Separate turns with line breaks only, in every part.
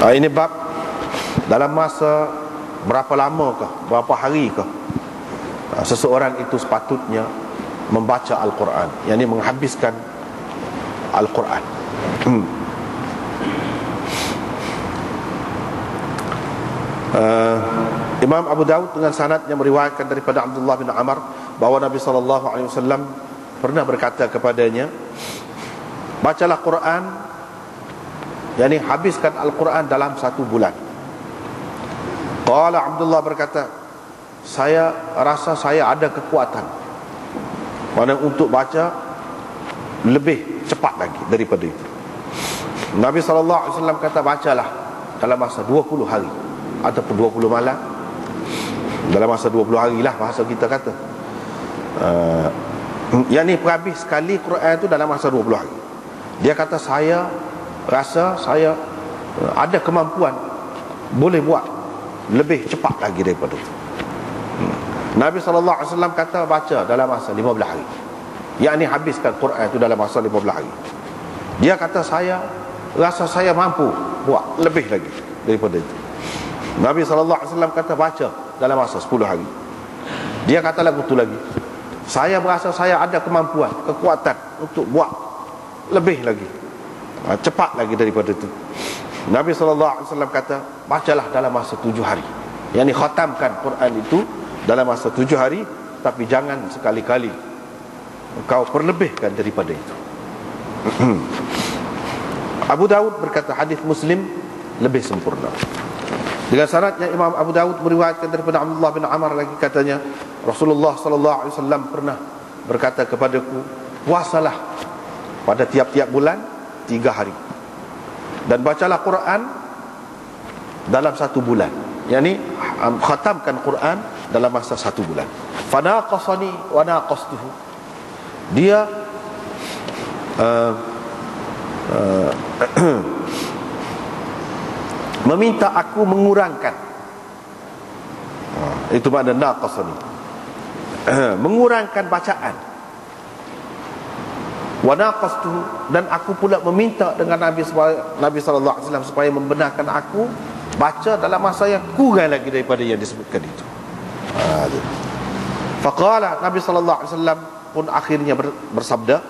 Ini bab dalam masa berapa lamakah, berapa harikah seseorang itu sepatutnya membaca Al-Quran, yakni menghabiskan Al-Quran. Imam Abu Daud dengan sanad yang meriwayatkan daripada Abdullah bin Amr bahawa Nabi SAW pernah berkata kepadanya, bacalah Quran, yakni habiskan Al-Quran dalam 1 bulan. Qala Abdullah berkata, saya rasa saya ada kekuatan mana untuk baca lebih cepat lagi daripada itu. Nabi SAW kata, bacalah dalam masa 20 hari ataupun 20 malam. Dalam masa 20 hari lah bahasa kita kata. Yang ni perhabis sekali Quran tu dalam masa 20 hari. Dia kata, saya rasa saya ada kemampuan boleh buat lebih cepat lagi daripada itu. Nabi SAW kata, baca dalam masa 15 hari. Yang ni habiskan Quran tu dalam masa 15 hari. Dia kata, saya rasa saya mampu buat lebih lagi daripada itu. Nabi SAW kata, baca dalam masa 10 hari. Dia kata lagu tu lagi, saya berasa saya ada kemampuan, kekuatan untuk buat lebih lagi, cepat lagi daripada itu. Nabi SAW kata, bacalah dalam masa 7 hari. Yang ni khatamkan Quran itu dalam masa 7 hari. Tapi jangan sekali-kali kau perlebihkan daripada itu. Abu Daud berkata, hadis Muslim lebih sempurna. Dengan sanadnya Imam Abu Daud meriwayatkan daripada Abdullah bin Amr lagi, katanya Rasulullah SAW pernah berkata kepadaku, puasalah pada tiap-tiap bulan 3 hari, dan bacalah Quran dalam 1 bulan. Yani khatamkan Quran dalam masa 1 bulan. Fanaqasani wa naqastuhu. Dia meminta aku mengurangkan. Itu makna naqasani. Mengurangkan bacaan. Wa naqastuhu, dan aku pula meminta dengan Nabi SAW supaya membenarkan aku baca dalam masa yang kurang lagi daripada yang disebutkan itu. Faqala, Nabi SAW pun akhirnya bersabda,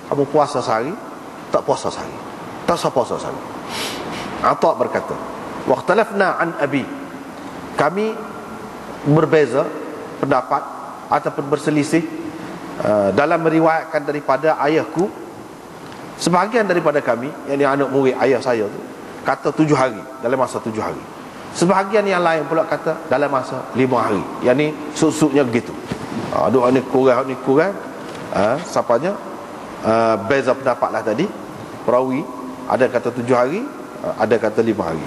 kamu puasa sehari, tak puasa sehari, tak puasa sehari. Atha berkata, waqtalafna an abi, kami berbeza pendapat ataupun berselisih dalam meriwayatkan daripada ayahku. Sebahagian daripada kami, yakni anak murid ayah saya tu, kata 7 hari, dalam masa 7 hari. Sebahagian yang lain pula kata dalam masa 5 hari. Yang ni suk-suknya begitu. Aduh, ni kurang, ni kurang. Sapanya beza pendapat lah tadi. Perawi ada kata 7 hari, ada kata 5 hari.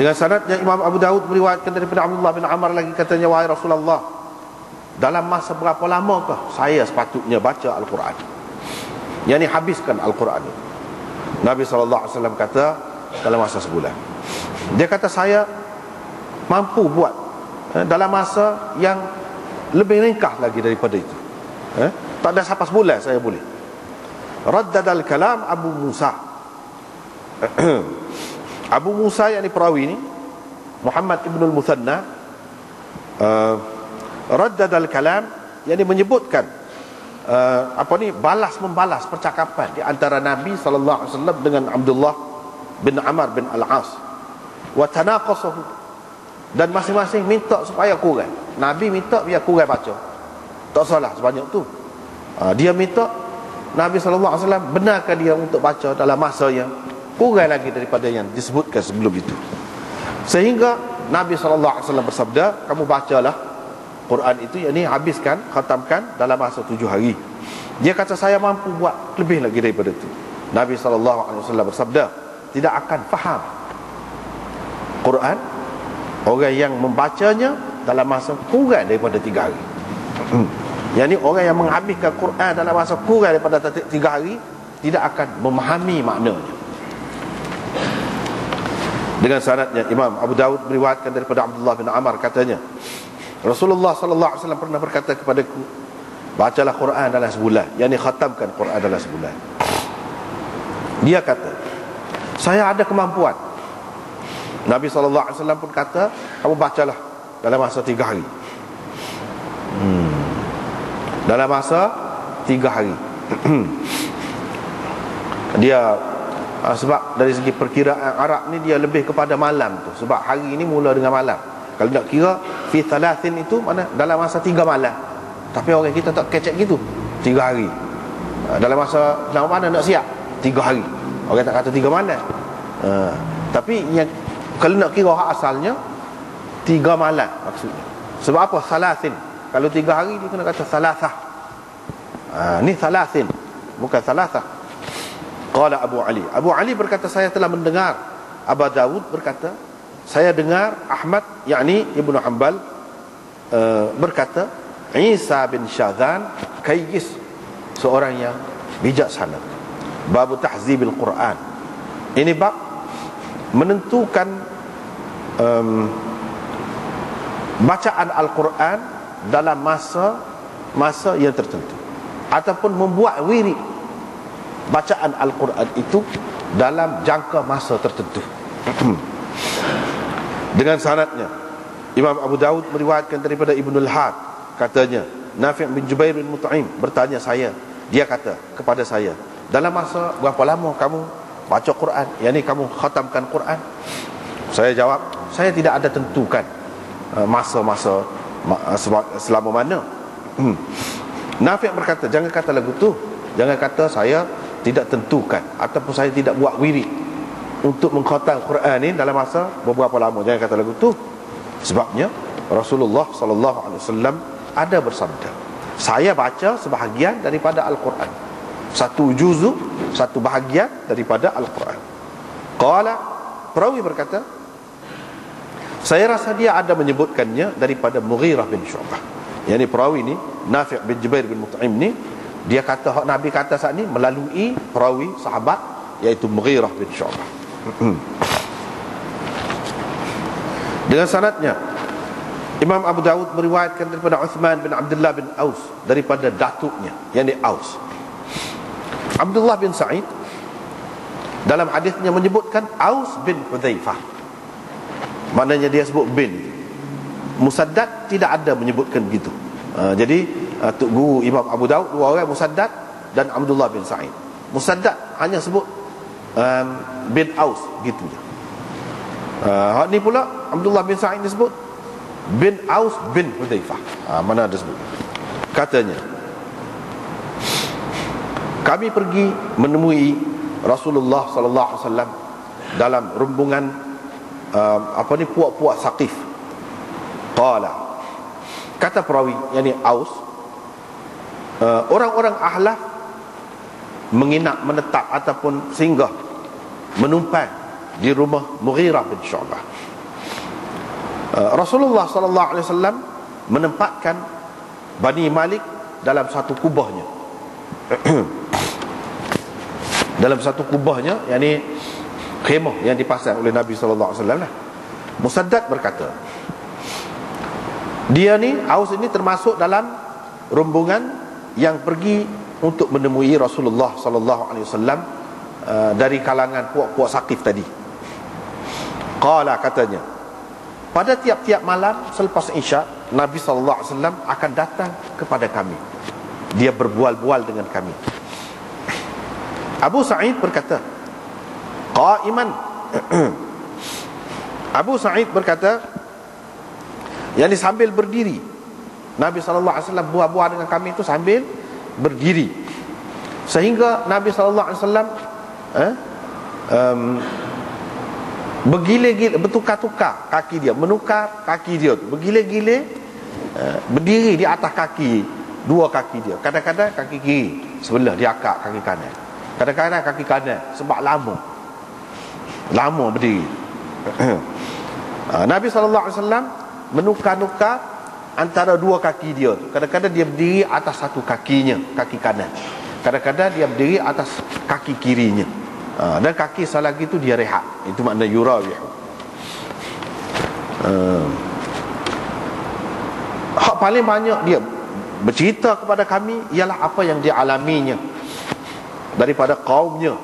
Dengan sanadnya Imam Abu Daud meriwayatkan daripada Abdullah bin Amr lagi, katanya, wahai Rasulullah, dalam masa berapa lamakah saya sepatutnya baca Al-Quran, yang ni habiskan Al-Quran itu? Nabi SAW kata, dalam masa sebulan. Dia kata, saya mampu buat dalam masa yang lebih ringkas lagi daripada itu. Tak ada sampai sebulan saya boleh. Raddadal kalam Abu Musa. Abu Musa yang ni perawi ni, Muhammad ibn al-Muthanna, raddadal kalam, yang ni menyebutkan balas membalas percakapan di antara Nabi SAW dengan Abdullah bin Amr bin Al-As. Wa tanaqasahu, dan masing-masing minta supaya kurang. Nabi minta biar kurang baca, tak salah sebanyak tu. Dia minta Nabi SAW benarkan dia untuk baca dalam masa yang kurang lagi daripada yang disebutkan sebelum itu. Sehingga Nabi SAW bersabda, kamu bacalah Quran itu, yang ni habiskan, khatamkan dalam masa 7 hari. Dia kata, saya mampu buat lebih lagi daripada itu. Nabi SAW bersabda, tidak akan faham Quran orang yang membacanya dalam masa kurang daripada 3 hari. Yang ni orang yang menghabiskan Quran dalam masa kurang daripada 3 hari tidak akan memahami maknanya. Dengan sanadnya Imam Abu Daud meriwayatkan daripada Abdullah bin Amr, katanya Rasulullah SAW pernah berkata kepadaku, bacalah Quran dalam sebulan, yakni khatamkan Quran dalam sebulan. Dia kata, saya ada kemampuan. Nabi SAW pun kata, kamu bacalah dalam masa 3 hari. Dalam masa 3 hari. Dia sebab dari segi perkiraan Arab ni dia lebih kepada malam tu. Sebab hari ni mula dengan malam. Kalau nak kira fi thalathin itu mana dalam masa 3 malam. Tapi orang kita tak kecek gitu. 3 hari. Dalam masa mana nak siap? 3 hari. Orang tak kata 3 malam. Tapi yang kalau nak kira hak asalnya 3 malam maksudnya. Sebab apa? Thalathin. Kalau 3 hari dia kena kata thalathah. Ni thalathin, bukan thalathah. Qala Abu Ali. Abu Ali berkata, saya telah mendengar Abu Dawud berkata, saya dengar Ahmad yakni Ibnu Hanbal berkata, Isa bin Syadhan kayyis, seorang yang bijaksana. Bab tahzibil Quran. Ini bab menentukan bacaan Al-Quran dalam masa yang tertentu, ataupun membuat wirid bacaan Al-Quran itu dalam jangka masa tertentu. Dengan sanadnya, Imam Abu Dawud meriwayatkan daripada Ibnul Had, katanya Nafi' bin Jubair bin Mut'im bertanya saya, dia kata kepada saya, dalam masa berapa lama kamu baca Quran, yakni kamu khatamkan Quran? Saya jawab, saya tidak ada tentukan masa-masa selama mana. Nafi' berkata, jangan kata lagu tu, jangan kata saya tidak tentukan ataupun saya tidak buat wirid untuk mengkhatam Quran ni dalam masa beberapa lama. Jangan kata lagu tu. Sebabnya Rasulullah SAW ada bersabda, saya baca sebahagian daripada Al-Quran, satu juzuk, satu bahagian daripada Al-Quran. Qala, perawi berkata, saya rasa dia ada menyebutkannya daripada Mughirah bin Syu'bah. Yang ni perawi ni Nafi' bin Jubair bin Mut'im ni, dia kata hak Nabi kata saat ni melalui perawi sahabat iaitu Mughirah bin Syu'bah. Dengan sanadnya, Imam Abu Dawud meriwayatkan daripada Uthman bin Abdullah bin Aus, daripada datuknya yakni Aus. Abdullah bin Sa'id dalam hadisnya menyebutkan Aus bin Hudzaifah. Maknanya dia sebut bin. Musaddad tidak ada menyebutkan begitu. Jadi Tok Guru Imam Abu Dawud dua orang, Musaddad dan Abdullah bin Sa'id. Musaddad hanya sebut bin Aus gitu je. Hak ni pula Abdullah bin Sa'id disebut bin Aus bin Hudzaifah. Mana ada sebut. Katanya, kami pergi menemui Rasulullah sallallahu alaihi wasallam dalam rombongan puak-puak Saqif. Qala, kata perawi yakni Aus, orang-orang Ahlaf menginap, menetap ataupun singgah, menumpang di rumah Mughirah bin Syu'bah. Rasulullah sallallahu alaihi wasallam menempatkan Bani Malik dalam satu kubahnya. Dalam satu kubahnya, yakni khemah yang dipasang oleh Nabi sallallahu alaihi wasallam lah. Musaddad berkata, dia ni, Aus ini termasuk dalam rombongan yang pergi untuk menemui Rasulullah sallallahu alaihi wasallam dari kalangan puak-puak Saqif tadi. Qala, katanya, pada tiap-tiap malam selepas Isya, Nabi sallallahu alaihi wasallam akan datang kepada kami. Dia berbual-bual dengan kami. Abu Sa'id berkata, qa'iman. Abu Sa'id berkata, yakni sambil berdiri. Nabi sallallahu alaihi wasallam bual-bual dengan kami itu sambil berdiri. Sehingga Nabi sallallahu alaihi wasallam bergilir-gilir, bertukar-tukar kaki dia, menukar kaki dia tu, bergilir-gilir, berdiri di atas kaki, dua kaki dia. Kadang-kadang kaki kiri sebelah dia akak kaki kanan, kadang-kadang kaki kanan, sebab lama berdiri. Nabi SAW menukar-nukar antara dua kaki dia tu. Kadang-kadang dia berdiri atas satu kakinya, kaki kanan, kadang-kadang dia berdiri atas kaki kirinya, dan kaki salah lagi tu dia rehat. Itu makna yurawihu. Hak paling banyak dia bercerita kepada kami ialah apa yang dia alaminya daripada kaumnya